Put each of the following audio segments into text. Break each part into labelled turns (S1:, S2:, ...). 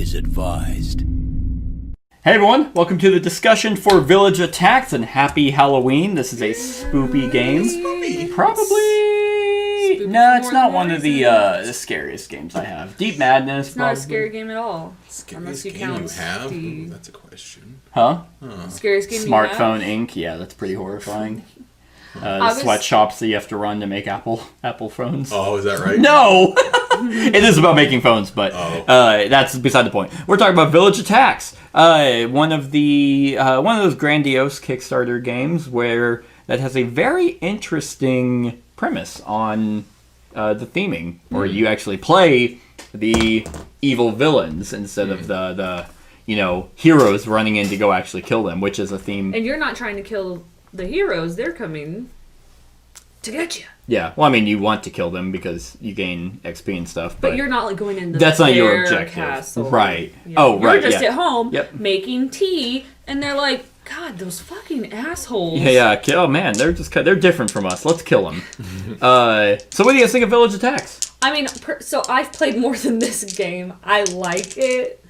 S1: is advised.
S2: Hey everyone, welcome to the discussion for Village Attacks and happy Halloween. This is a spoopy game.
S3: Spoopy.
S2: Probably...
S3: Spoopy
S2: No, it's
S3: more
S2: not
S3: than
S2: one of the scariest games I have. Deep Madness,
S3: It's not a scary game at all. Unless
S4: Scariest
S3: you
S4: game
S3: count
S4: you have?
S3: the
S4: Ooh, that's a question.
S2: Huh?
S3: scariest game
S2: Smartphone
S3: you have.
S2: Inc. Yeah, that's pretty horrifying.
S3: I
S2: The
S3: was-
S2: sweatshops that you have to run to make Apple phones.
S4: Oh, is that right?
S2: No! It is about making phones, but that's beside the point. We're talking about Village Attacks. One of those grandiose Kickstarter games that has a very interesting premise on the theming, where you actually play the evil villains instead of the heroes running in to go actually kill them, which is a theme.
S3: And you're not trying to kill the heroes. They're coming to get you.
S2: Yeah, well, I mean, you want to kill them because you gain XP and stuff,
S3: But you're not like going into
S2: that's not your
S3: their
S2: objective.
S3: castle.
S2: Right.
S3: Yeah.
S2: Oh, right,
S3: You're just
S2: yeah.
S3: at home
S2: Yep.
S3: making tea, and they're like, God, those fucking assholes.
S2: Yeah. Oh man, they're different from us. Let's kill them. So what do you guys think of Village Attacks?
S3: I mean, so I've played more than this game. I like it.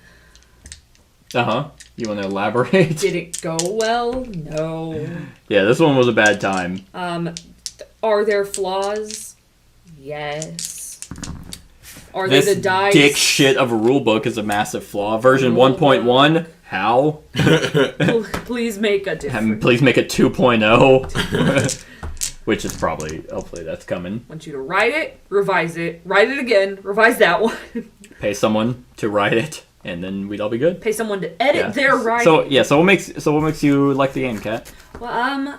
S2: You want to elaborate?
S3: Did it go well? No.
S2: Yeah, this one was a bad time.
S3: Are there flaws? Yes. Are
S2: This
S3: they the dice?
S2: dick shit of a rulebook is a massive flaw. Version 1.1. How?
S3: Please make a difference.
S2: Please make it 2.0. Which is hopefully that's coming.
S3: I want you to write it, revise it, write it again, revise that one.
S2: Pay someone to write it, and then we'd all be good.
S3: Pay someone to edit their writing.
S2: So what makes you like the game, Kat?
S3: Well,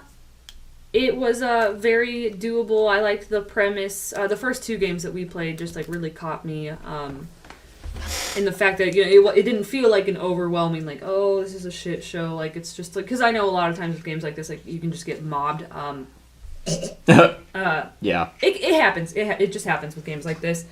S3: it was very doable. I liked the premise. The first two games that we played just like really caught me. In the fact that it didn't feel like an overwhelming like, oh, this is a shit show. Like it's just like, because I know a lot of times with games like this, like you can just get mobbed.
S2: Yeah.
S3: It happens. It just happens with games like this.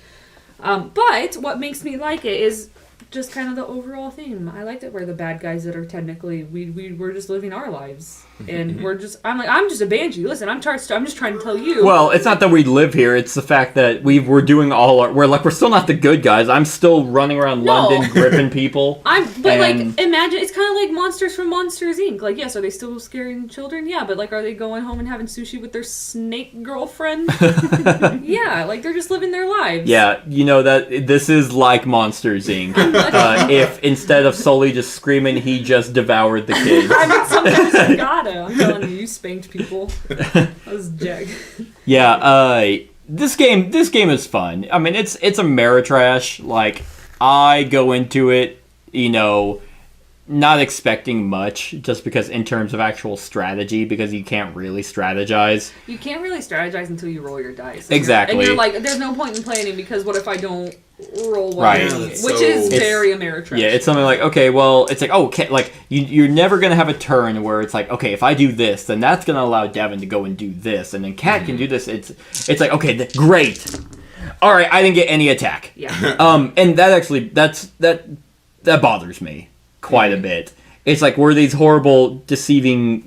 S3: But what makes me like it is just kind of the overall theme. I liked it where the bad guys that are technically we're just living our lives, and I'm just a banshee. Listen, I'm just trying to tell you.
S2: Well, it's not that we live here. It's the fact that we're doing we're still not the good guys. I'm still running around London gripping people.
S3: Imagine it's kind of like monsters from Monsters Inc. Like, yes, are they still scaring children? Yeah, but like, are they going home and having sushi with their snake girlfriend? Yeah, like they're just living their lives.
S2: Yeah, that this is like Monsters Inc. If instead of solely just screaming, he just devoured the kids.
S3: I mean, sometimes you gotta. I'm telling you spanked people. That was Jack.
S2: Yeah, this game is fun. I mean, it's Ameritrash. Like, I go into it, not expecting much, just because in terms of actual strategy, because you can't really strategize.
S3: You can't really strategize until you roll your dice.
S2: Exactly.
S3: And you're like, there's no point in planning because what if I don't roll well?
S2: Right.
S3: Which is very Ameritrash.
S2: Yeah, it's something like, okay, well, it's like, like, you're never going to have a turn where it's like, okay, if I do this, then that's going to allow Devin to go and do this, and then Kat can do this. It's like, okay, great. All right, I didn't get any attack.
S3: Yeah.
S2: And that actually, that bothers me quite a bit. It's like we're these horrible, deceiving,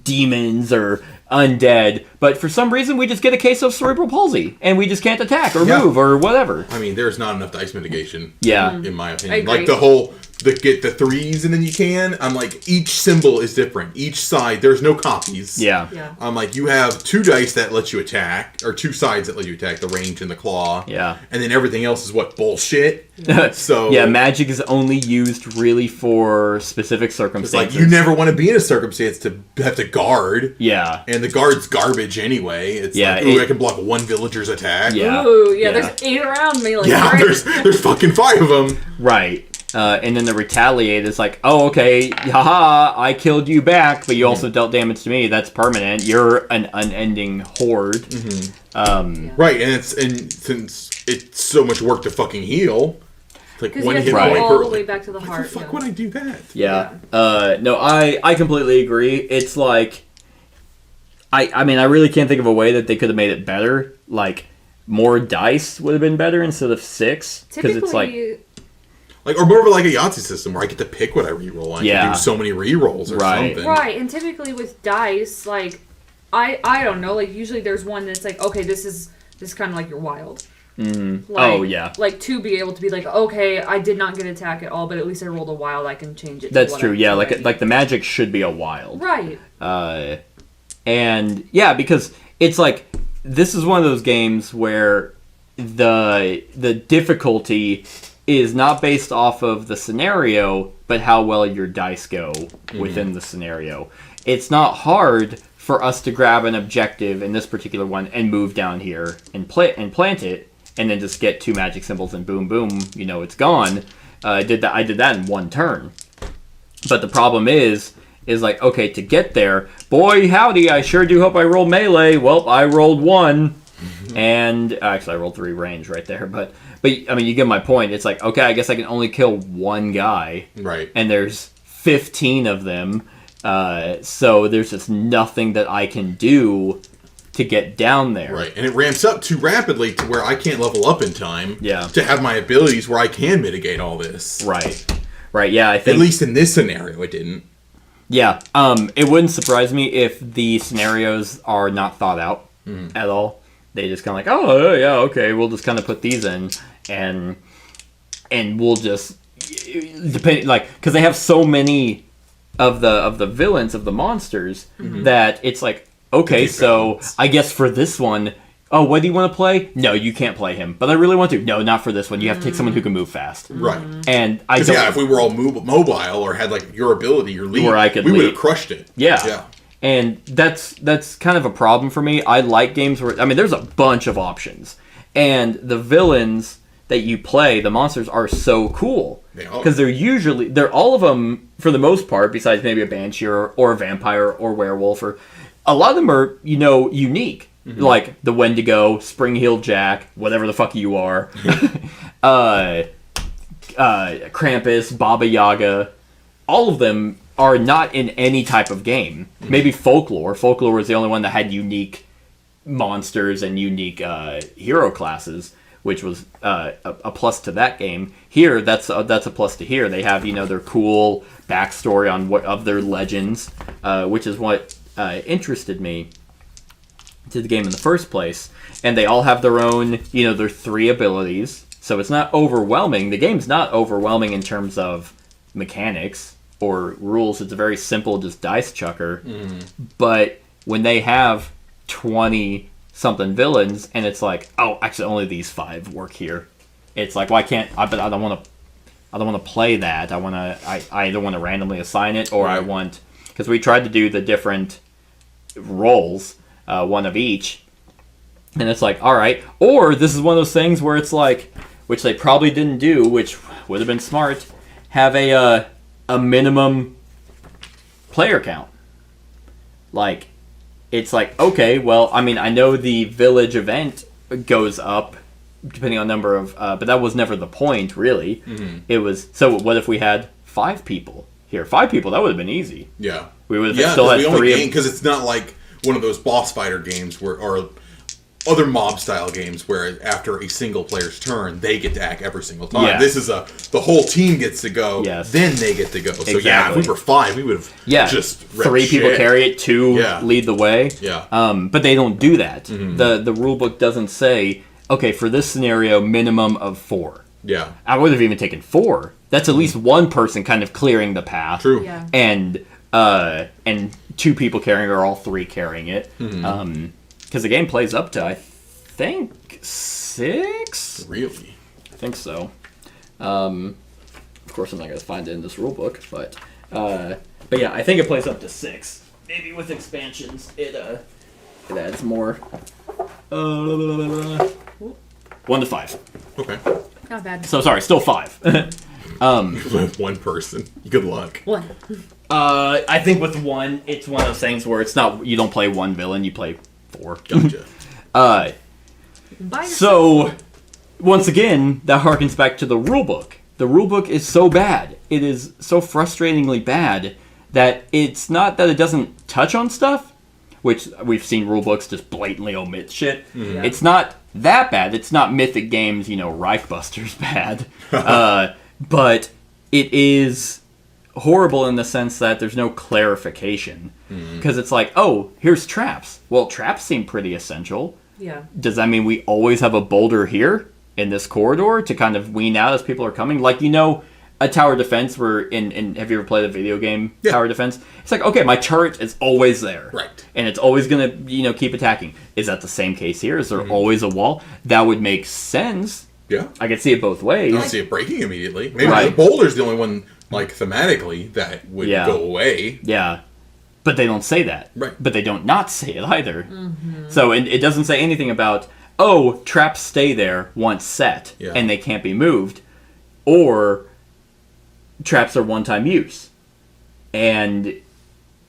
S2: demons or undead, but for some reason we just get a case of cerebral palsy and we just can't attack or move or whatever.
S4: I mean, there's not enough dice mitigation.
S2: Yeah.
S4: In my
S3: I
S4: opinion.
S3: agree.
S4: Like get the threes and then you can. I'm like, each symbol is different. Each side, there's no copies.
S2: Yeah.
S4: I'm like, you have two dice that let you attack, or two sides that let you attack, the range and the claw.
S2: Yeah.
S4: And then everything else is what? Bullshit. So
S2: yeah, magic is only used really for specific
S4: it's
S2: circumstances.
S4: like, you never want to be in a circumstance to have to guard.
S2: Yeah.
S4: And the guard's garbage anyway. It's like, ooh, I can block one villager's attack.
S2: Yeah.
S3: Ooh, yeah, there's 8 around me. Like,
S4: Yeah,
S3: right?
S4: there's fucking 5 of them.
S2: Right. And then the retaliate is like, oh, okay, haha, I killed you back, but you also dealt damage to me. That's permanent. You're an unending horde.
S4: Right, and since it's so much work to fucking heal, it's like
S3: Because
S4: one
S3: you have
S4: hit
S3: to
S4: point
S3: go all
S4: per.
S3: the way back to the
S4: Why
S3: heart.
S4: the fuck would I do that?
S2: Yeah. No, I completely agree. It's like, I mean, I really can't think of a way that they could have made it better. Like, more dice would have been better instead of 6. Because it's like,
S4: or more of like a Yahtzee system where I get to pick what I reroll. I can do so many rerolls or something.
S3: Right, and typically with dice, like, I don't know, like, usually there's one that's like, okay, this is kind of like your wild.
S2: Oh, yeah.
S3: Like, to be able to be like, okay, I did not get attack at all, but at least I rolled a wild, I can change it to
S2: That's
S3: what
S2: true,
S3: I
S2: yeah.
S3: already.
S2: Like the magic should be a wild.
S3: Right.
S2: And, yeah, because it's like, this is one of those games where the difficulty is not based off of the scenario, but how well your dice go within the scenario. It's not hard for us to grab an objective in this particular one and move down here and plant it, and then just get 2 magic symbols and boom, boom, it's gone. I did that in 1 turn. But the problem is like, okay, to get there, boy howdy, I sure do hope I roll melee. Well, I rolled 1, and actually I rolled 3 range right there. But I mean, you get my point. It's like, okay, I guess I can only kill 1 guy,
S4: right?
S2: And there's 15 of them, so there's just nothing that I can do to get down there.
S4: Right, and it ramps up too rapidly to where I can't level up in time to have my abilities where I can mitigate all this.
S2: Right, yeah, I think...
S4: At least in this scenario, it didn't.
S2: Yeah, it wouldn't surprise me if the scenarios are not thought out at all. They just kind of like, oh, yeah, okay, we'll just kind of put these in, and we'll just... depend, like, because they have so many of the villains, of the monsters, that it's like, okay, so I guess for this one, oh, what do you want to play? No, you can't play him. But I really want to. No, not for this one. You have to take someone who can move fast.
S4: Right.
S2: And I don't...
S4: yeah, if we were all mobile or had, like, your ability, your lead, we would have crushed it.
S2: Yeah. And that's kind of a problem for me. I like games where... I mean, there's a bunch of options. And the villains that you play, the monsters, are so cool. Because they're all of them, for the most part, besides maybe a banshee or a vampire or werewolf, or a lot of them are, unique. Like the Wendigo, Spring-Heeled Jack, whatever the fuck you are. Krampus, Baba Yaga. All of them are not in any type of game. Maybe Folklore. Folklore was the only one that had unique monsters and unique hero classes, which was a plus to that game. Here, that's a plus to here. They have, their cool backstory on of their legends, which is what interested me to the game in the first place. And they all have their own, their 3 abilities. So it's not overwhelming. The game's not overwhelming in terms of mechanics or rules. It's a very simple, just dice chucker. But when they have 20-something villains, and it's like, oh, actually only these 5 work here. It's like, why can't I? But I don't want to play that. I either want to randomly assign it, or I want, because we tried to do the different roles, 1 of each, and it's like, all right. Or this is one of those things where it's like, which they probably didn't do, which would have been smart, have a minimum player count. Like, it's like, okay, well, I mean, I know the village event goes up depending on number of, but that was never the point, really. It was, so what if we had 5 people here? 5 people, that would have been easy.
S4: Yeah.
S2: We would have still had 3.
S4: Because it's not like one of those boss fighter games or other mob style games where after a single player's turn they get to act every single time.
S2: Yeah.
S4: This is the whole team gets to go, then they get to go. So yeah, if we were 5, we would have just
S2: 3 people carry it, 2 lead the way. But they don't do that. The rule book doesn't say, okay, for this scenario, minimum of 4.
S4: Yeah.
S2: I would have even taken 4. That's at least one person kind of clearing the path.
S4: True.
S3: Yeah.
S2: And 2 people carrying, or all 3 carrying it. Because the game plays up to, I think, 6?
S4: Really?
S2: I think so. Of course, I'm not going to find it in this rulebook, but yeah, I think it plays up to 6. Maybe with expansions, it adds more. 1 to 5.
S3: Okay. Not bad.
S2: So sorry, still 5.
S4: With 1 person. Good luck.
S3: 1.
S2: I think with 1, it's one of those things where it's not, you don't play 1 villain, you play 4.
S4: Gotcha.
S2: So, once again, that harkens back to the rulebook. The rulebook is so bad. It is so frustratingly bad that it's not that it doesn't touch on stuff, which we've seen rulebooks just blatantly omit shit.
S3: Yeah.
S2: It's not that bad. It's not Mythic Games, Reichbusters bad. But it is horrible in the sense that there's no clarification. Because it's like, oh, here's traps. Well, traps seem pretty essential.
S3: Yeah.
S2: Does that mean we always have a boulder here in this corridor to kind of wean out as people are coming? Like, a tower defense where have you ever played a video game, tower defense? It's like, okay, my turret is always there.
S4: Right.
S2: And it's always going to, keep attacking. Is that the same case here? Is there always a wall? That would make sense.
S4: Yeah.
S2: I could see it both ways.
S4: I don't see it breaking immediately. Maybe the boulder's the only one, like, thematically, that would go away.
S2: Yeah. But they don't say that.
S4: Right.
S2: But they don't not say it either. Mm-hmm. So it doesn't say anything about, traps stay there once set, and they can't be moved. Or traps are one-time use. And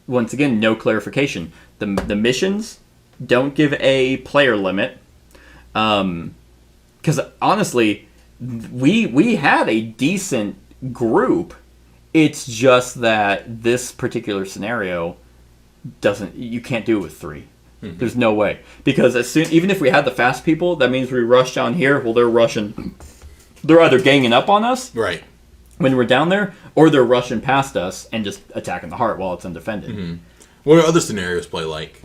S2: once again, no clarification. The missions don't give a player limit. Because honestly, we had a decent group. It's just that this particular scenario you can't do it with 3. Mm-hmm. There's no way. Because even if we had the fast people, that means we rush down here. Well, they're either ganging up on us.
S4: Right.
S2: When we're down there, or they're rushing past us and just attacking the heart while it's undefended.
S4: Mm-hmm. What do other scenarios play like?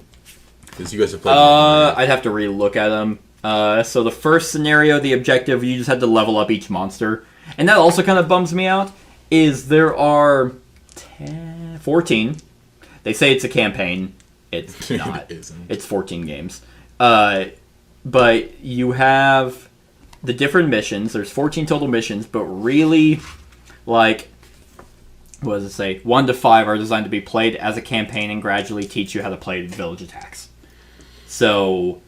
S4: Because you guys have played.
S2: I'd have to re-look at them. So the first scenario, the objective, you just had to level up each monster, and that also kind of bums me out. Is there are 14. They say it's a campaign. It's not.
S4: It isn't.
S2: It's 14 games. But you have the different missions. There's 14 total missions, but really, like, what does it say? 1 to 5 are designed to be played as a campaign and gradually teach you how to play village attacks. So,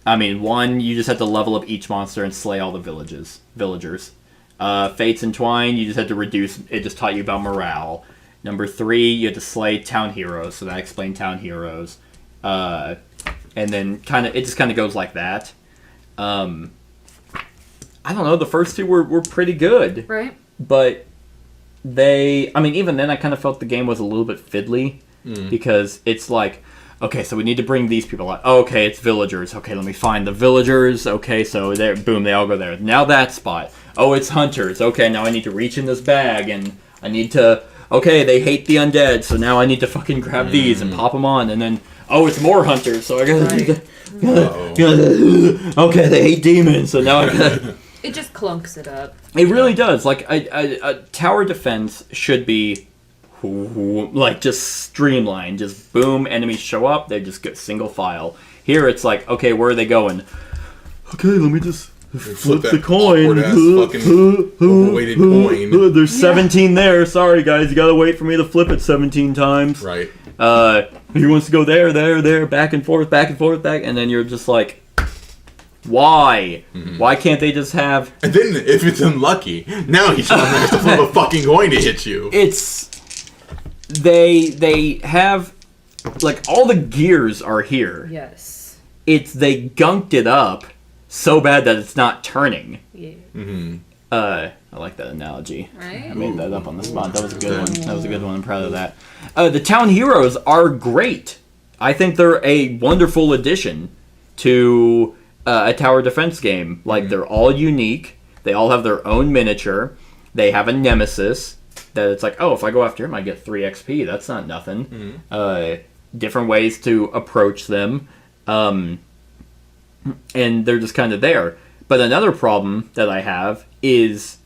S2: 1, you just have to level up each monster and slay all the villagers. Fates Entwined, you just had to reduce. It just taught you about morale. Number 3, you had to slay town heroes, so that explained town heroes. And then it just kind of goes like that. I don't know. The first 2 were pretty good,
S3: right?
S2: But even then, I kind of felt the game was a little bit fiddly because it's like, okay, so we need to bring these people out. Oh, okay, it's villagers. Okay, let me find the villagers. Okay, so there, boom, they all go there. Now that spot. Oh, it's hunters. Okay, now I need to reach in this bag, and I need to... Okay, they hate the undead, so now I need to fucking grab these and pop them on, and then... Oh, it's more hunters, so I gotta... Okay, they hate demons, so now I gotta...
S3: It just clunks it up.
S2: It really does. Like, a tower defense should be... like, just streamlined. Just boom, enemies show up, they just get single file. Here it's like, okay, where are they going? Okay, let me just flip the coin.
S4: Overweighted coin.
S2: There's 17 there. Sorry, guys, you gotta wait for me to flip it 17 times.
S4: Right.
S2: He wants to go there, back and forth, back, and then you're just like, why? Mm-hmm. Why can't they just have...
S4: And then, if it's unlucky, now he's going to have to flip a fucking coin to hit you.
S2: It's... They have... Like, all the gears are here.
S3: Yes.
S2: They gunked it up so bad that it's not turning.
S3: Yeah.
S4: Mm-hmm.
S2: I like that analogy.
S3: Right?
S2: I made that up on the spot. That was a good one. I'm proud of that. The town heroes are great. I think they're a wonderful addition to a tower defense game. Like, they're all unique. They all have their own miniature. They have a nemesis that it's like, oh, if I go after him, I get 3 XP. That's not nothing. Mm-hmm. Different ways to approach them. And they're just kind of there. But another problem that I have is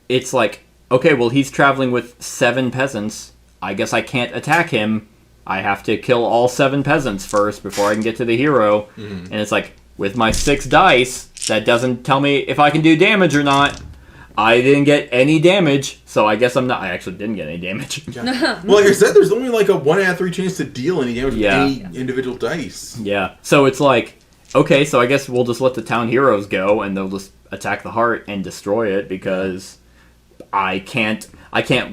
S2: it's like, okay, well, he's traveling with 7 peasants. I guess I can't attack him. I have to kill all 7 peasants first before I can get to the hero. Mm-hmm. And it's like, with my 6 dice, that doesn't tell me if I can do damage or not. I didn't get any damage, so I guess I'm not... I actually didn't get any damage.
S4: Yeah. Well, like I said, there's only like a 1 out of 3 chance to deal any damage with any individual dice.
S2: Yeah. So it's like, okay, so I guess we'll just let the town heroes go, and they'll just attack the heart and destroy it, because I can't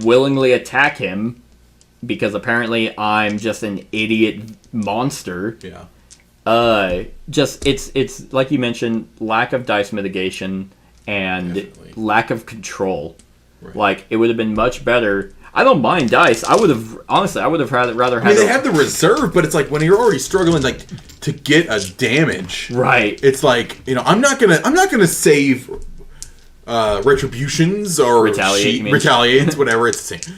S2: willingly attack him, because apparently I'm just an idiot monster.
S4: Yeah.
S2: It's like you mentioned, lack of dice mitigation and lack of control. Right. Like, it would have been much better. I don't mind dice. I would have rather had.
S4: They have the reserve, but it's like when you're already struggling, like, to get a damage.
S2: Right.
S4: It's like, I'm not gonna save retributions or retaliates, whatever. It's the same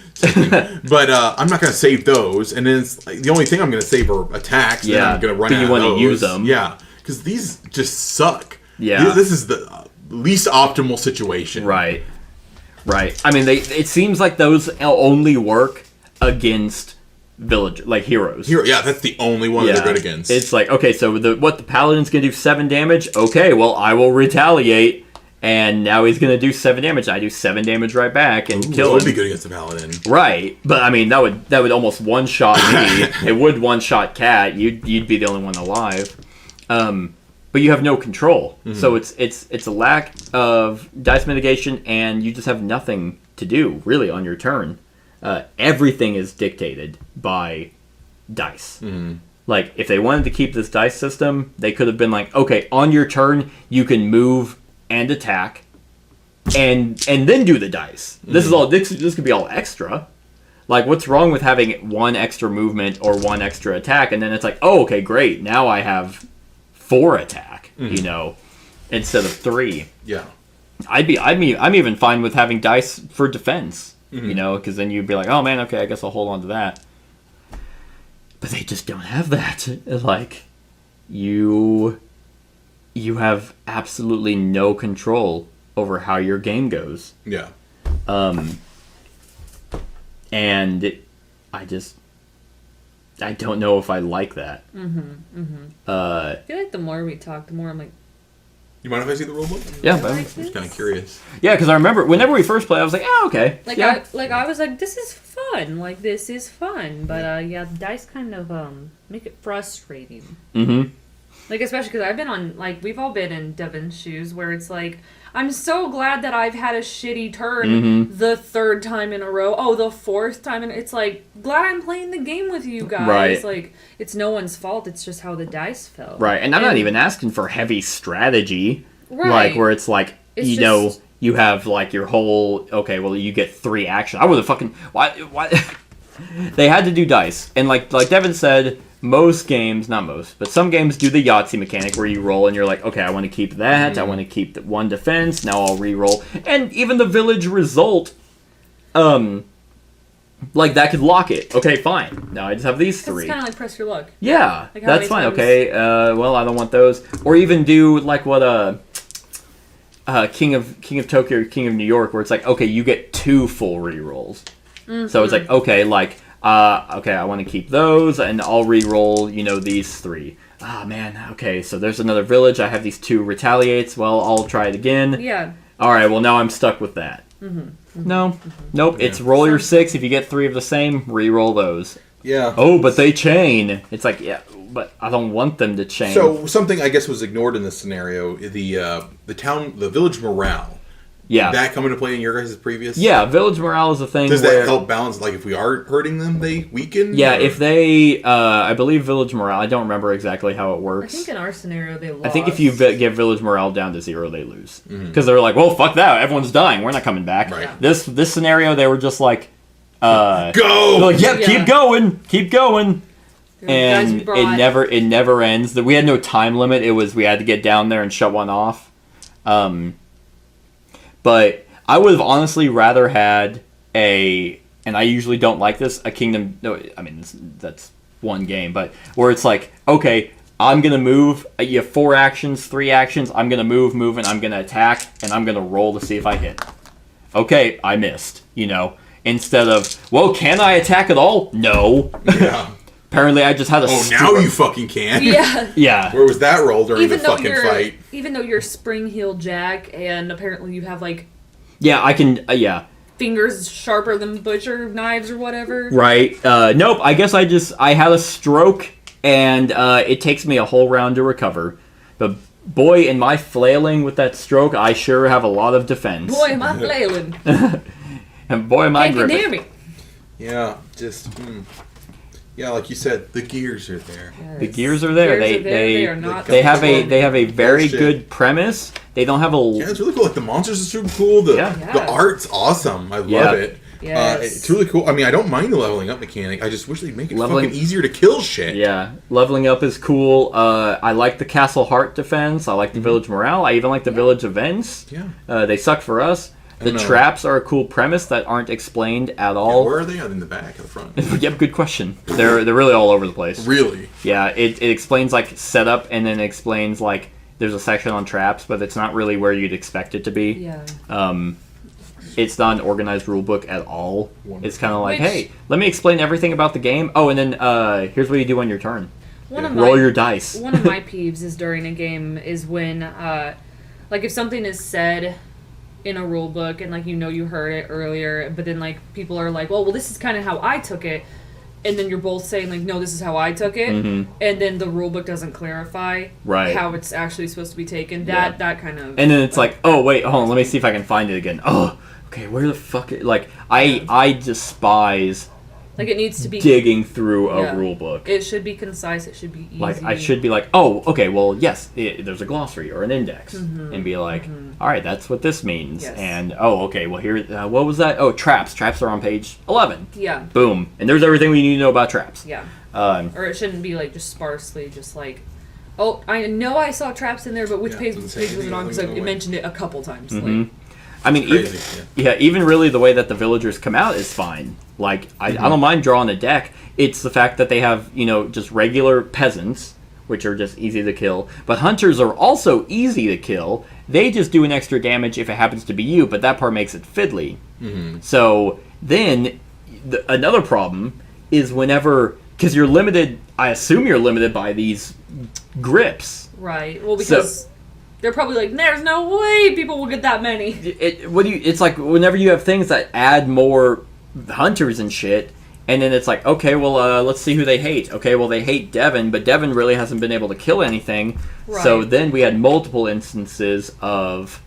S4: thing. But I'm not gonna save those, and then it's like, the only thing I'm gonna save are attacks.
S2: Yeah.
S4: And I'm gonna run
S2: but
S4: out
S2: you
S4: of
S2: want
S4: those.
S2: to use them.
S4: Yeah. because these just suck.
S2: Yeah.
S4: This is the least optimal situation.
S2: Right. I mean, it seems like those only work against heroes.
S4: Yeah, that's the only one they're good against.
S2: It's like, okay, so the paladin's gonna do 7 damage. Okay, well, I will retaliate, and now he's gonna do 7 damage. I do 7 damage right back and kill him.
S4: That would be good against the paladin.
S2: Right, but I mean, that would almost one shot me. It would one shot Cat. You'd be the only one alive. But you have no control, so it's a lack of dice mitigation, and you just have nothing to do really on your turn. Everything is dictated by dice. Like, if they wanted to keep this dice system, they could have been like, okay, on your turn, you can move and attack, and then do the dice. This is all. This could be all extra. Like, what's wrong with having 1 extra movement or 1 extra attack, and then it's like, oh, okay, great, now I have 4 attack, instead of 3.
S4: Yeah.
S2: I'm even fine with having dice for defense. Because then you'd be like, oh man, okay, I guess I'll hold on to that. But they just don't have that. Like, you have absolutely no control over how your game goes.
S4: Yeah.
S2: And I don't know if I like that.
S3: I feel like the more we talk, the more I'm like,
S4: You mind if I see the rulebook?
S2: Yeah,
S3: like
S2: but
S4: I'm just kind of curious.
S2: Yeah, because I remember whenever we first played, I was like, "Oh, okay."
S3: Like
S2: yeah.
S3: I was like, this is fun. Like, this is fun. But yeah, dice kind of make it frustrating.
S2: Mm-hmm.
S3: Like, especially because I've been on, like, we've all been in Devin's shoes where it's like, I'm so glad that I've had a shitty turn the 3rd time in a row. Oh, the 4th time. And it's like, glad I'm playing the game with you guys.
S2: Right.
S3: Like, it's no one's fault. It's just how the dice fell.
S2: Right. And I'm not even asking for heavy strategy.
S3: Right.
S2: Like, where it's like,
S3: It's
S2: you
S3: just-
S2: know, you have, like, your whole, okay, well, you get 3 actions. I would have fucking, why? They had to do dice. And like Devin said, most games, not most, but some games do the Yahtzee mechanic where you roll and you're like, okay, I want to keep that. I want to keep the 1 defense. Now I'll re-roll. And even the village result, like, that could lock it. Okay, fine. Now I just have these 3.
S3: It's kind of like press your luck.
S2: Yeah,
S3: Like, how
S2: that's
S3: many
S2: fine.
S3: times-
S2: Okay, well, I don't want those. Or even do like what King of Tokyo or King of New York, where it's like, okay, you get 2 full re-rolls. So it's like, okay, like, okay, I want to keep those, and I'll re-roll, these 3. Ah, man, okay, so there's another village. I have these 2 retaliates. Well, I'll try it again.
S3: Yeah.
S2: All right, well, now I'm stuck with that. No. Nope, it's roll your 6. If you get 3 of the same, re-roll those.
S4: Yeah.
S2: Oh, but they chain. It's like, yeah, but I don't want them to chain.
S4: So something I guess was ignored in this scenario: the village morale.
S2: Yeah.
S4: Did that come into play in your guys' previous?
S2: Yeah, village morale is a thing.
S4: Does
S2: where,
S4: that help balance? Like, if we are hurting them, they weaken?
S2: Yeah,
S4: or?
S2: if they, I believe village morale. I don't remember exactly how it
S3: I
S2: works.
S3: think in our scenario they lost.
S2: I think if you get village morale down to 0, they lose because they're like, well, fuck that, everyone's dying, we're not coming back.
S4: Right.
S2: This scenario, they were just like,
S4: Go!
S2: they're like, yep,
S3: Yeah.
S2: keep going.
S3: Guys,
S2: And
S3: we brought-
S2: it never ends. We had no time limit. It was we had to get down there and shut one off. But I would have honestly rather had and I usually don't like this, a kingdom. No, I mean that's one game, but where it's like, okay, I'm gonna move. You have 4 actions, 3 actions. I'm gonna move, and I'm gonna attack, and I'm gonna roll to see if I hit. Okay, I missed. Instead of, well, can I attack at all? No.
S4: Yeah.
S2: Apparently, I just had a.
S4: Oh, now you fucking can.
S3: Yeah.
S2: Yeah.
S4: Where was that roll during the fucking fight?
S3: Even though you're spring heel Jack, and apparently you have like
S2: Yeah, I can. Yeah.
S3: fingers sharper than butcher knives or whatever.
S2: Right. Nope. I guess I had a stroke, and it takes me a whole round to recover. But boy, in my flailing with that stroke, I sure have a lot of defense.
S3: Boy, am I flailing.
S2: And boy, am I
S3: Can't you
S2: gripping.
S3: hear me?
S4: Yeah, just... Yeah, like you said, the gears are there.
S2: The gears are there.
S3: Gears are there. They are not.
S2: They have a very
S4: Bullshit.
S2: good premise. They don't have a.
S4: Yeah, it's really cool. Like, the monsters are super cool. The
S2: Yeah.
S4: art's awesome. I love
S2: Yeah.
S4: it.
S3: Yes.
S4: It's really cool. I mean, I don't mind the leveling up mechanic. I just wish they'd make it
S2: Leveling-
S4: fucking easier to kill shit.
S2: Yeah, leveling up is cool. I like the Castle Heart defense. I like the village morale. I even like the village events.
S4: Yeah.
S2: They suck for us. The traps are a cool premise that aren't explained at all.
S4: Where are they? In the back or the front?
S2: Yep, good question. They're really all over the place.
S4: Really?
S2: Yeah, it explains like setup, and then it explains like there's a section on traps, but it's not really where you'd expect it to be.
S3: Yeah.
S2: It's not an organized rule book at all.
S4: Wonderful.
S2: It's kind of like, hey, let me explain everything about the game. Oh, and then here's what you do on your turn. Roll your dice.
S3: One of my peeves is during a game is when, like, if something is said in a rule book and, like, you heard it earlier, but then, like, people are like, well, this is kind of how I took it, and then you're both saying, like, no, this is how I took it, and then the rule book doesn't clarify how it's actually supposed to be taken. That kind of...
S2: And then it's like, oh, wait, hold on, let me see if I can find it again. Oh, okay, where the fuck... Like, I despise...
S3: Like, it needs to be...
S2: digging through a rule book.
S3: It should be concise. It should be easy.
S2: Like, I should be like, oh, okay, well, yes, there's a glossary or an index. And be like, all right, that's what this means.
S3: Yes.
S2: And, oh, okay, well, here, what was that? Oh, traps. Traps are on page 11.
S3: Yeah.
S2: Boom. And there's everything we need to know about traps.
S3: Yeah. Or it shouldn't be, like, just sparsely, just like, oh, I know I saw traps in there, but which page was it on? Because I mentioned it a couple times. Like,
S2: I mean, even really the way that the villagers come out is fine. Like, I don't mind drawing a deck. It's the fact that they have, just regular peasants, which are just easy to kill. But hunters are also easy to kill. They just do an extra damage if it happens to be you, but that part makes it fiddly. So then, another problem is whenever... Because you're limited... I assume you're limited by these grips.
S3: Right. Well, because... They're probably like, there's no way people will get that many.
S2: It's like whenever you have things that add more hunters and shit, and then it's like, okay, well, let's see who they hate. Okay, well, they hate Devin, but Devin really hasn't been able to kill anything. Right. So then we had multiple instances of...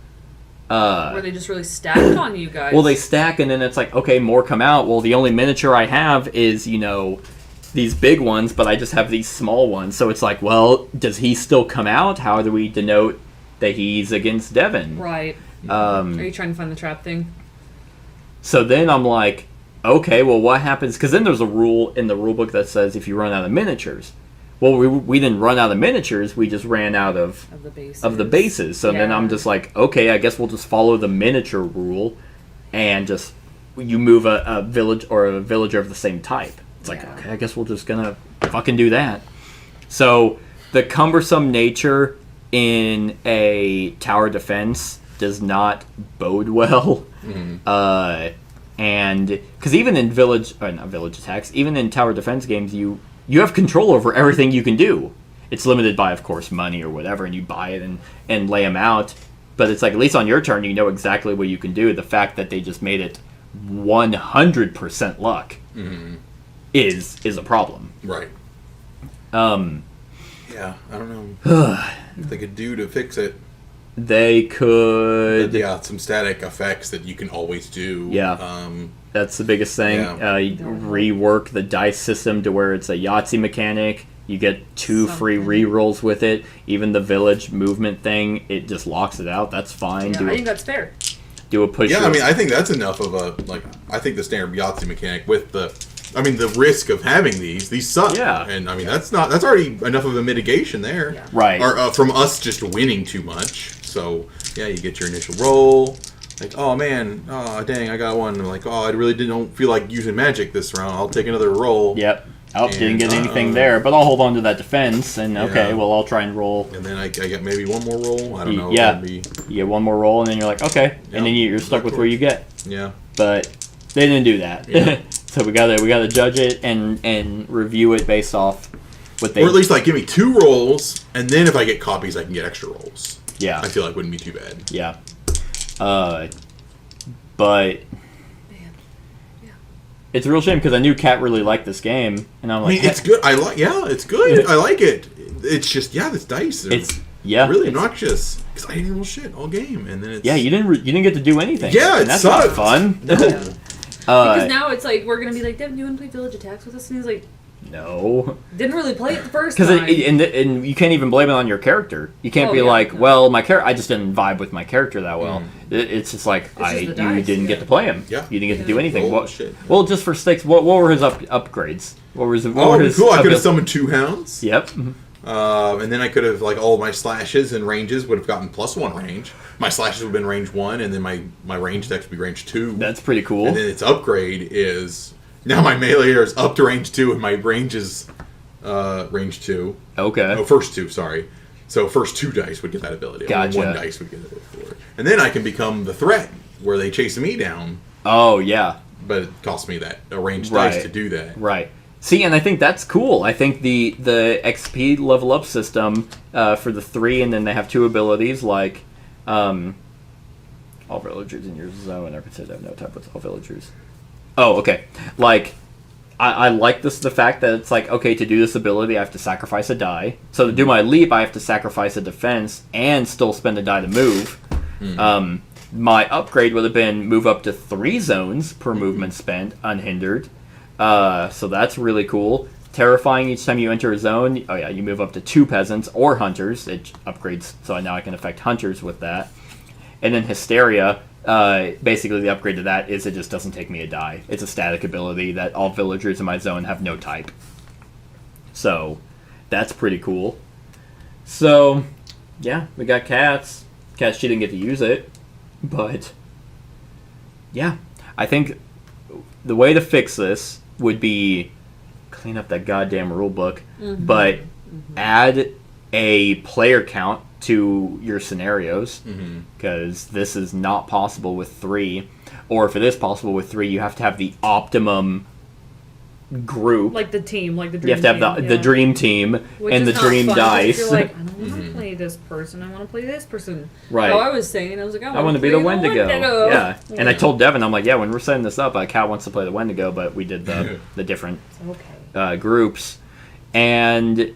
S3: where they just really stacked on you guys.
S2: Well, they stack, and then it's like, okay, more come out. Well, the only miniature I have is, these big ones, but I just have these small ones. So it's like, well, does he still come out? How do we denote that he's against Devin?
S3: Right. Are you trying to find the trap thing?
S2: So then I'm like, okay, well, what happens? Because then there's a rule in the rule book that says if you run out of miniatures. Well, we didn't run out of miniatures. We just ran out of the bases. So then I'm just like, okay, I guess we'll just follow the miniature rule, and just you move a village or a villager of the same type. It's like, okay, I guess we're just gonna fucking do that. So the cumbersome nature in a tower defense does not bode well. And because even in not village attacks, even in tower defense games, you have control over everything you can do. It's limited by, of course, money or whatever, and you buy it and lay them out. But it's like, at least on your turn, you know exactly what you can do. The fact that they just made it 100% luck is a problem.
S4: Right. Yeah, I don't know if they could do to fix it.
S2: They could...
S4: Yeah, some static effects that you can always do.
S2: Yeah, that's the biggest thing. Rework the dice system to where it's a Yahtzee mechanic. You get 2 free re-rolls with it. Even the village movement thing, it just locks it out. That's fine.
S3: Yeah, I think that's fair.
S2: Do a push.
S4: Yeah, I mean, I think that's enough of a... I think the standard Yahtzee mechanic with the... I mean, the risk of having these suck. Yeah. And, I mean, that's already enough of a mitigation there. Yeah.
S2: Right.
S4: Or, from us just winning too much. So, yeah, you get your initial roll. Like, oh, man, dang, I got one. Like, I really don't feel like using magic this round. I'll take another roll.
S2: Yep. Didn't get anything there, but I'll hold on to that defense, and okay, well, I'll try and roll.
S4: And then I get maybe one more roll. I don't know.
S2: Yeah. You get one more roll, and then you're like, okay. And then you're stuck with where you get.
S4: Yeah.
S2: But they didn't do that. Yeah. So we gotta judge it and review it based off what they...
S4: Or at least, give me 2 rolls, and then if I get copies, I can get extra rolls.
S2: Yeah.
S4: I feel like wouldn't be too bad.
S2: Yeah. But... It's a real shame because I knew Kat really liked this game, and I'm like,
S4: it's good. It's good. I like it. It's just this dice. It's really obnoxious because I didn't roll shit all game, and then it's
S2: you didn't get to do anything.
S4: Yeah,
S2: and that's not fun.
S3: No. Because now it's like we're gonna be like, Devin, you want to play Village Attacks with us? And he's like,
S2: no.
S3: Didn't really play it the first time.
S2: And you can't even blame it on your character. You can't be like, well, my character. I just didn't vibe with my character that well. It's just like you didn't get to play him.
S4: Yeah.
S2: You didn't get to do anything.
S4: Shit.
S2: Well, just for stakes, what were his upgrades? What were his?
S4: Cool! I could have summoned 2 hounds.
S2: Yep.
S4: And then I could have, like, all my slashes and ranges would have gotten +1 range. My slashes would have been range 1, and then my range dex would be range 2.
S2: That's pretty cool.
S4: And then its upgrade is now my melee is up to range 2, and my range is range 2.
S2: Okay.
S4: Oh, first 2, sorry. So first 2 dice would get that ability.
S2: Gotcha.
S4: Only 1 dice would get it before. And then I can become the threat, where they chase me down.
S2: Oh, yeah.
S4: But it costs me a range
S2: Right.
S4: dice to do that.
S2: Right. See, and I think that's cool. I think the XP level up system for the 3, and then they have 2 abilities like all villagers in your zone are considered no type with all villagers. Oh, okay. Like I like the fact that it's like, okay, to do this ability I have to sacrifice a die. So to do my leap I have to sacrifice a defense and still spend a die to move. My upgrade would have been move up to 3 zones per movement spent unhindered. So that's really cool. Terrifying each time you enter a zone. Oh yeah, you move up to 2 peasants or hunters. It upgrades, so now I can affect hunters with that. And then Hysteria, basically the upgrade to that is it just doesn't take me a die. It's a static ability that all villagers in my zone have no type. So that's pretty cool. So yeah, we got cats. Cats, she didn't get to use it, but yeah, I think the way to fix this would be clean up that goddamn rule book, but add a player count to your scenarios, because this is not possible with 3. Or if it is possible with 3, you have to have the optimum group.
S3: Like the team, like the dream
S2: You have to have the dream team
S3: Which
S2: and the
S3: is not
S2: dream
S3: fun,
S2: dice.
S3: You're like, I don't want to play this person. I want to play this person.
S2: Right.
S3: Oh, I was saying, I was like,
S2: I want to be the Wendigo. Yeah. And I
S3: Yeah.
S2: told Devin, I'm like, yeah, when we're setting this up, Cal wants to play the Wendigo, but we did the different
S3: Okay.
S2: groups. And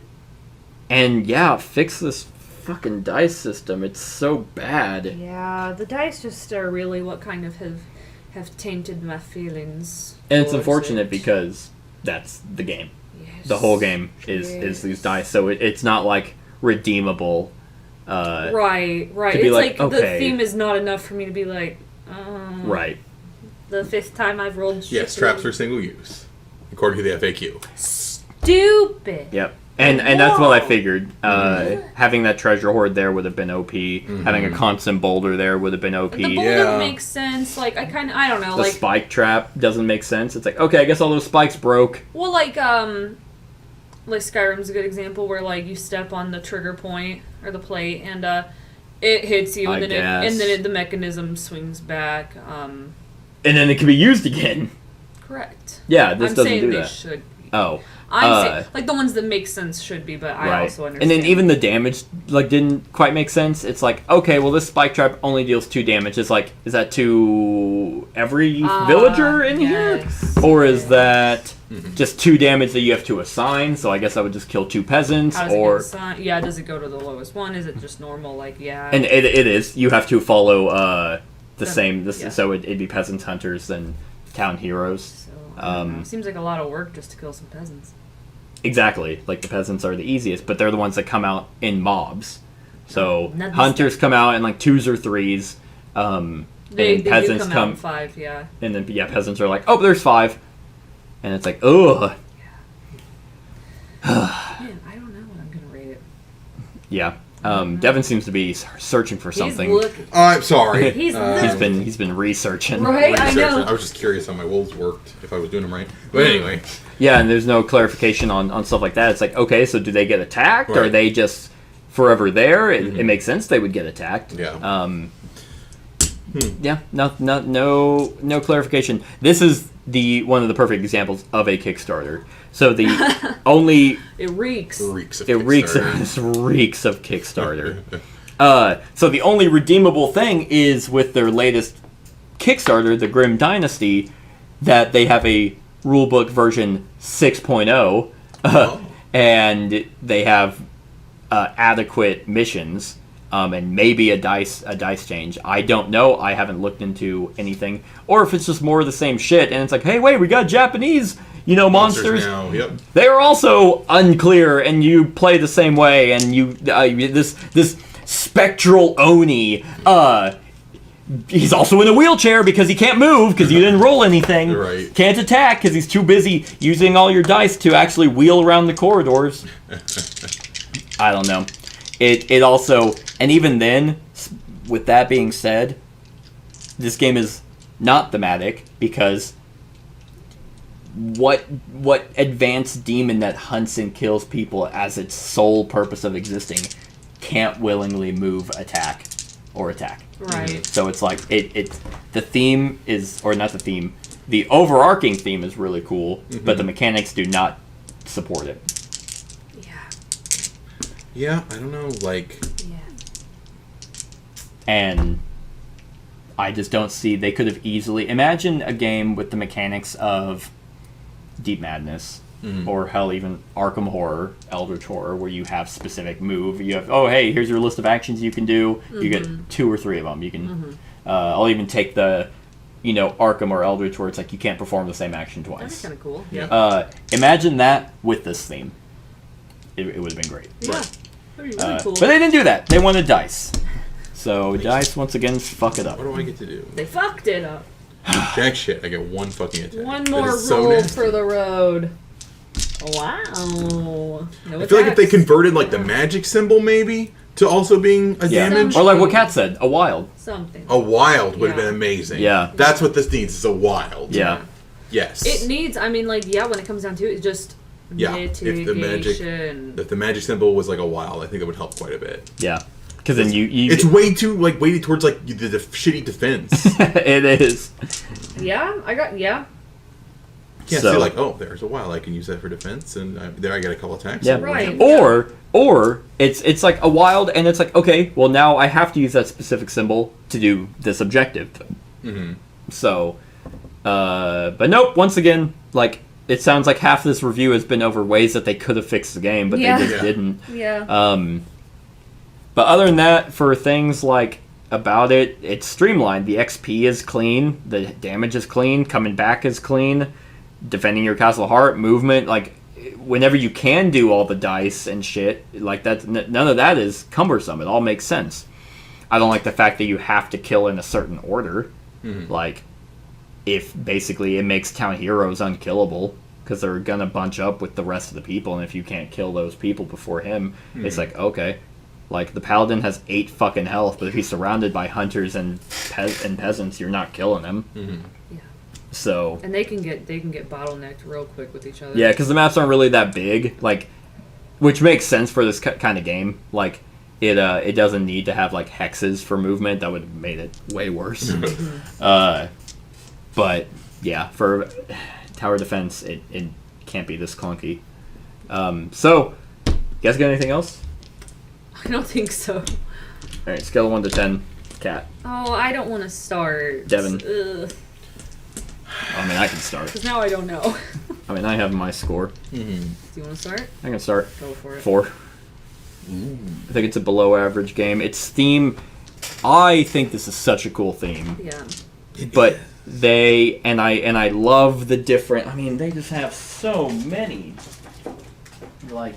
S2: yeah, fix this fucking dice system. It's so bad.
S3: Yeah, the dice just are really what kind of have tainted my feelings.
S2: And it's
S3: towards
S2: unfortunate
S3: it.
S2: because that's the game.
S3: Yes.
S2: The whole game is these dice, so it's not like redeemable.
S3: Right.
S2: to be
S3: It's
S2: like,
S3: like
S2: okay.
S3: the theme is not enough for me to be like,
S2: Right.
S3: the 5th time I've rolled shit.
S4: Yes, traps are single use, according to the FAQ.
S3: Stupid.
S2: Yep. And that's what I figured. Having that treasure hoard there would have been OP. Having a constant boulder there would have been OP.
S3: The boulder
S4: Yeah.
S3: makes sense. Like, I don't know.
S2: The
S3: Like,
S2: spike trap doesn't make sense. It's like, okay, I guess all those spikes broke.
S3: well, like Skyrim's a good example where, like, you step on the trigger point or the plate and it hits you, and then the mechanism swings back.
S2: And then it can be used again.
S3: Correct.
S2: Yeah, this
S3: I'm
S2: doesn't
S3: saying
S2: do
S3: they
S2: that.
S3: should.
S2: Oh.
S3: I'm saying, like, the ones that make sense should be, but I also understand.
S2: And then even the damage didn't quite make sense. It's like, okay, well, this spike trap only deals 2 damage. It's like, is that to every villager in here? Or is that just 2 damage that you have to assign? So I guess I would just kill 2 peasants.
S3: How does it get assigned? Yeah, does it go to the lowest one? Is it just normal? Like, yeah.
S2: And it is. You have to follow the same.
S3: Yeah.
S2: So it'd be peasants, hunters, and town heroes.
S3: So, I don't know. Seems like a lot of work just to kill some peasants.
S2: Exactly. Like, the peasants are the easiest, but they're the ones that come out in mobs. So
S3: Not the
S2: hunters come out in like 2s or 3s.
S3: They
S2: and
S3: do
S2: peasants
S3: come out in 5, yeah.
S2: And then peasants are like, oh, there's 5, and it's like, ugh.
S3: Man, I don't know what I'm gonna rate it.
S2: Yeah. Devin seems to be searching for something.
S3: He's looking.
S4: I'm sorry.
S3: He's
S2: He's been researching.
S3: Right, I know.
S4: I was just curious how my wolves worked, if I was doing them right. But anyway.
S2: Yeah, and there's no clarification on stuff like that. It's like, okay, so do they get attacked? Or are
S4: Right.
S2: they just forever there? It makes sense they would get attacked.
S4: Yeah.
S2: Yeah, no clarification. This is one of the perfect examples of a Kickstarter. So the only
S3: It reeks.
S4: Reeks of
S2: it reeks of Kickstarter. So the only redeemable thing is with their latest Kickstarter, the Grim Dynasty, that they have a rulebook version 6.0, and they have adequate missions, and maybe a dice change. I don't know. I haven't looked into anything, or if it's just more of the same shit. And it's like, hey, wait, we got Japanese, monsters.
S4: Now. Yep.
S2: They are also unclear, and you play the same way. And you this spectral Oni. He's also in a wheelchair because he can't move because you didn't roll anything.
S4: Right.
S2: Can't attack because he's too busy using all your dice to actually wheel around the corridors. I don't know. It also, and even then, with that being said, this game is not thematic because what advanced demon that hunts and kills people as its sole purpose of existing can't willingly move, attack.
S3: Right.
S2: So it's like the theme is, or not the theme, the overarching theme is really cool, but the mechanics do not support it.
S4: Yeah, I don't know, like...
S3: Yeah.
S2: And I just don't see... They could have easily... Imagine a game with the mechanics of Deep Madness, or hell, even Arkham Horror, Eldritch Horror, where you have specific move. You have, oh, hey, here's your list of actions you can do. You get 2 or 3 of them. You can... I'll even take the... Arkham or Eldritch, where it's like you can't perform the same action twice.
S3: That's kind of cool. Yeah.
S2: Imagine that with this theme. It would have been great.
S3: Yeah.
S4: Right.
S3: That'd be really cool.
S2: But they didn't do that. They wanted DICE. So DICE, once again, fuck it up.
S4: What do I get to do?
S3: They fucked it up.
S4: Jack shit, I get 1 fucking attack.
S3: One
S4: That
S3: more
S4: is so
S3: roll
S4: nasty.
S3: for the road. Wow. No
S4: I feel like if they
S3: attacks.
S4: converted, like, the magic symbol, maybe, to also being a damage,
S2: Or like what Kat said, a wild.
S3: Something.
S4: a wild would have
S3: Yeah.
S4: been amazing.
S2: Yeah.
S4: That's what this needs, is a wild.
S2: Yeah.
S4: Yes.
S3: It needs, when it comes down to it, it's just
S4: Yeah,
S3: mitigation.
S4: if the magic symbol was, like, a wild, I think it would help quite a bit.
S2: Yeah. Because then you
S4: It's way too, like, weighted towards, like, the shitty defense.
S2: it is.
S3: Yeah.
S4: Yeah,
S2: So-
S4: so like, oh, there's a wild. I can use that for defense, and there I get a couple attacks.
S2: Yeah.
S3: Right.
S2: Or it's like a wild, and it's like, okay, well now I have to use that specific symbol to do this objective. So, but nope. Once again, like it sounds like half this review has been over ways that they could have fixed the game, but
S3: Yeah.
S2: they just
S4: Yeah.
S2: didn't.
S3: Yeah.
S2: But other than that, for things like about it, it's streamlined. The XP is clean. The damage is clean. Coming back is clean. Defending your castle heart, movement, like whenever you can do all the dice and shit, like that, none of that is cumbersome. It all makes sense. I don't like the fact that you have to kill in a certain order. Like, if basically it makes town heroes unkillable because they're gonna bunch up with the rest of the people, and if you can't kill those people before him, it's like, okay. Like, the paladin has 8 fucking health, but if he's surrounded by hunters and peasants, you're not killing him.
S3: Yeah.
S2: So...
S3: And they can get bottlenecked real quick with each other.
S2: Yeah, because the maps aren't really that big, like, which makes sense for this kind of game. Like, it doesn't need to have, like, hexes for movement. That would have made it way worse. But, yeah, for tower defense, it can't be this clunky. So, you guys got anything else?
S3: I don't think so.
S2: Alright, scale of 1 to 10. Cat.
S3: Oh, I don't want to start.
S2: Devin.
S3: Ugh.
S2: I mean, I can start.
S3: Because now I don't know.
S2: I mean, I have my score.
S3: Do you want to start?
S2: I can start.
S3: Go for it.
S2: 4. I think it's a below average game. Its theme, I think this is such a cool theme.
S3: Yeah.
S2: But I love the different, I mean, they just have so many. Like,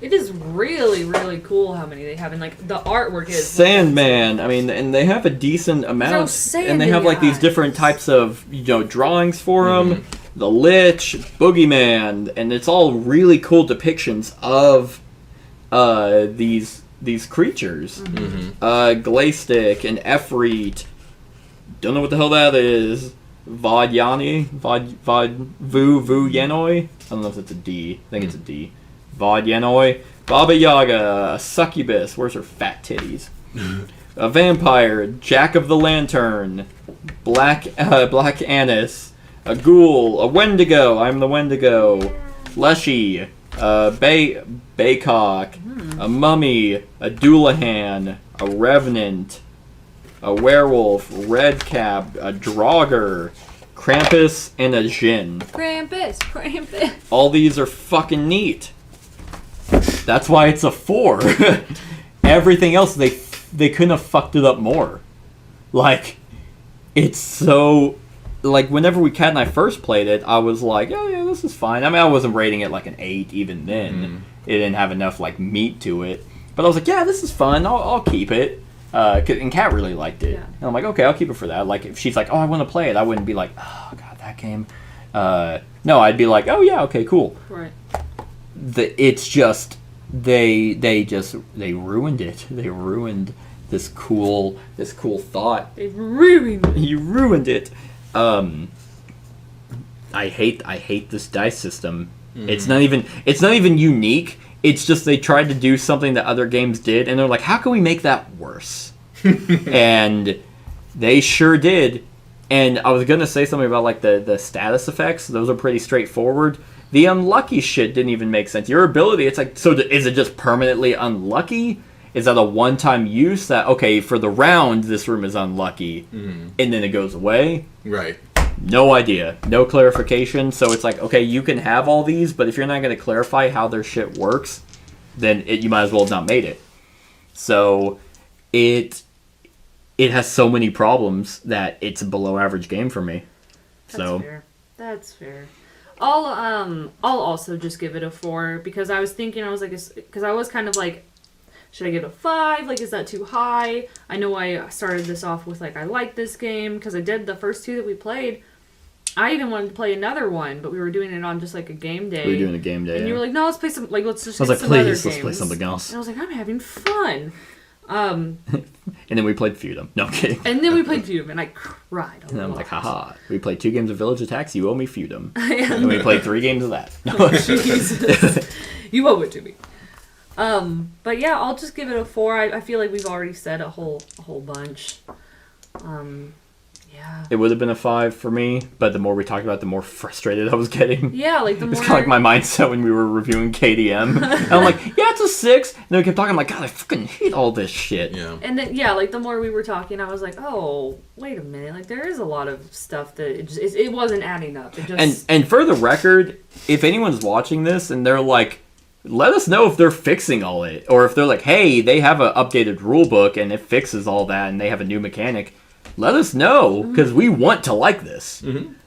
S3: It is really, really cool how many they have, and like the artwork is
S2: Sandman, I mean, and they have a decent amount,
S3: sand
S2: and they
S3: in
S2: have
S3: the
S2: like these
S3: eyes.
S2: different types of, drawings for them. The Lich, Boogeyman, and it's all really cool depictions of these creatures. Glastick and Efreet. Don't know what the hell that is. Vodyanoi? Vu Yenoi? I don't know if it's a D. I think it's a D. Vodyanoi. Baba Yaga. A succubus. Where's her fat titties? A vampire. Jack of the Lantern. Black Anise. A ghoul. A Wendigo. I'm the Wendigo. Leshy. Baycock. A mummy. A Doulahan. A revenant. A werewolf, redcap, a draugr, Krampus, and a Djinn.
S3: Krampus.
S2: All these are fucking neat. That's why it's a 4. Everything else, they couldn't have fucked it up more. Like, it's so... Like, whenever Kat and I first played it, I was like, oh yeah, this is fine. I mean, I wasn't rating it like an 8 even then. It didn't have enough, like, meat to it. But I was like, yeah, this is fun. I'll keep it. And Kat really liked it.
S3: Yeah.
S2: And I'm like, okay, I'll keep it for that. Like, if she's like, oh, I want to play it, I wouldn't be like, oh, God, that game. No, I'd be like, oh, yeah, okay, cool.
S3: Right.
S2: It's just they ruined it. They ruined this cool thought.
S3: They ruined it.
S2: You ruined it. I hate this dice system. It's not even unique. It's just they tried to do something that other games did, and they're like, how can we make that worse? And they sure did. And I was gonna say something about like the status effects. Those are pretty straightforward. The unlucky shit didn't even make sense. Your ability, it's like, so is it just permanently unlucky? Is that a one-time use that, okay, for the round, this room is unlucky, and then it goes away?
S4: Right.
S2: No idea. No clarification. So it's like, okay, you can have all these, but if you're not going to clarify how their shit works, then you might as well have not made it. So it has so many problems that it's a below average game for me.
S3: That's fair. I'll also just give it a 4 because I was thinking, because I was kind of like, should I give it a 5? Like, is that too high? I know I started this off with, like, I like this game, because I did the first 2 that we played. I even wanted to play another one, but we were doing it on just, like, a game day.
S2: We were doing a game day,
S3: and you were like, no, let's play some, like, let's just
S2: I was
S3: get
S2: like,
S3: some
S2: please,
S3: other
S2: let's
S3: games.
S2: play something else.
S3: And I was like, I'm having fun.
S2: And then we played Feudum. No, I'm kidding.
S3: And then we played Feudum, and I cried.
S2: And I'm like, haha. We played 2 games of Village Attacks, you owe me Feudum. And then we played 3 games of that.
S3: Jesus. You owe it to me. But yeah, I'll just give it a 4. I feel like we've already said a whole bunch. Yeah.
S2: It would have been a 5 for me, but the more we talked about it, the more frustrated I was getting.
S3: Yeah, like the more...
S2: It's kind of like my mindset when we were reviewing KDM. And I'm like, yeah, it's a 6. And then we kept talking, I'm like, God, I fucking hate all this shit.
S4: Yeah.
S3: And then, yeah, like the more we were talking, I was like, oh, wait a minute. Like, there is a lot of stuff that it wasn't adding up. It just...
S2: And for the record, if anyone's watching this and they're like, let us know if they're fixing all it. Or if they're like, hey, they have an updated rule book and it fixes all that and they have a new mechanic. Let us know, because we want to like this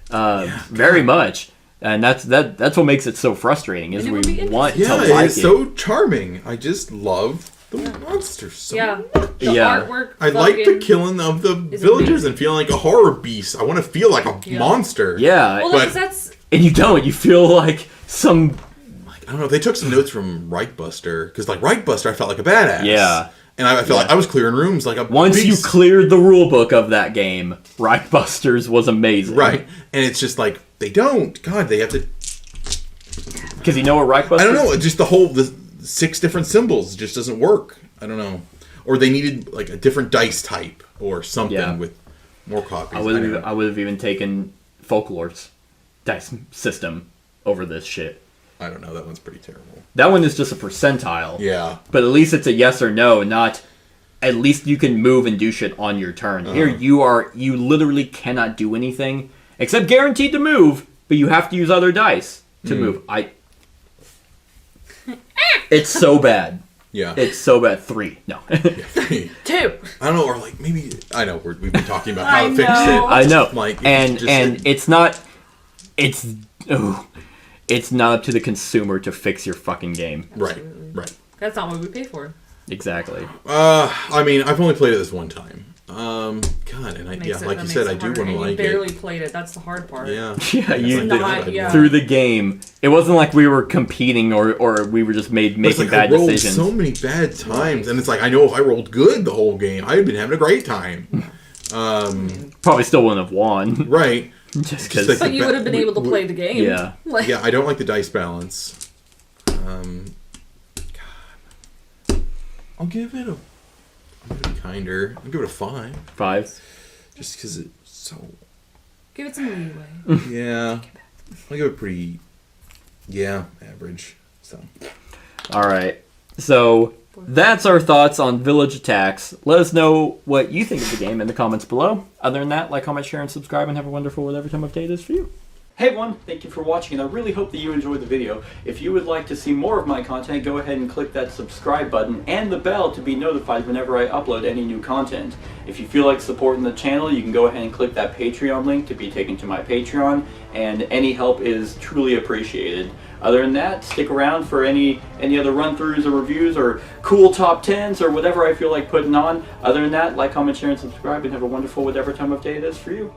S2: very much, and that's what makes it so frustrating. Is we want to like it.
S4: Yeah, it's so charming. I just love the monsters so much.
S3: The artwork.
S4: I like the killing of the villagers and feeling like a horror beast. I want to feel like a monster.
S2: Yeah,
S3: well,
S2: but
S3: that's
S2: and you don't. You feel like some.
S4: I don't know. They took some notes from Reichbuster because, like Reichbuster, I felt like a badass.
S2: Yeah.
S4: And I felt like I was clearing rooms like a
S2: Once
S4: beast.
S2: you cleared the rule book of that game, Reichbusters was amazing.
S4: Right. And it's just like, they don't. God, they have to...
S2: Because you know what Reichbusters...
S4: I don't know. Just the 6 different symbols just doesn't work. I don't know. Or they needed like a different dice type or something with more copies.
S2: I would have even taken Folklore's dice system over this shit.
S4: I don't know. That one's pretty terrible.
S2: That one is just a percentile.
S4: Yeah.
S2: But at least it's a yes or no, not at least you can move and do shit on your turn. Here you literally cannot do anything except guaranteed to move, but you have to use other dice to move. It's so bad.
S4: Yeah.
S2: It's so bad. 3. No.
S3: 2.
S4: I don't know, or like maybe I know we've been talking about how to fix it.
S2: I know.
S4: Like
S2: it's not it's not up to the consumer to fix your fucking game.
S3: Absolutely.
S4: Right.
S3: That's not what we pay for.
S2: Exactly.
S4: I mean, I've only played it this one time. God, and like you said, I do want to like it.
S3: You barely played it. That's the hard part.
S4: Yeah.
S2: Yeah, you
S3: did
S2: through the game. It wasn't like we were competing or we were just making bad
S4: I rolled
S2: decisions.
S4: So many bad times, and it's like I know if I rolled good the whole game, I'd been having a great time.
S2: Probably still wouldn't have won.
S4: Right.
S2: Just because.
S3: But you would have been able to play the game.
S2: Yeah.
S4: Yeah, I don't like the dice balance. God. I'll give it a kinder. I'll give it a 5.
S2: 5.
S4: Just because it's so...
S3: Give it some leeway.
S4: Yeah. I'll give it pretty... Yeah, average. So.
S2: Alright. So, that's our thoughts on Village Attacks. Let us know what you think of the game in the comments below. Other than that, like, comment, share, and subscribe, and have a wonderful whatever time of day it is for you. Hey everyone, thank you for watching, and I really hope that you enjoyed the video. If you would like to see more of my content, go ahead and click that subscribe button and the bell to be notified whenever I upload any new content. If you feel like supporting the channel, you can go ahead and click that Patreon link to be taken to my Patreon, and any help is truly appreciated. Other than that, stick around for any other run-throughs or reviews or cool top 10s or whatever I feel like putting on. Other than that, like, comment, share, and subscribe, and have a wonderful whatever time of day it is for you.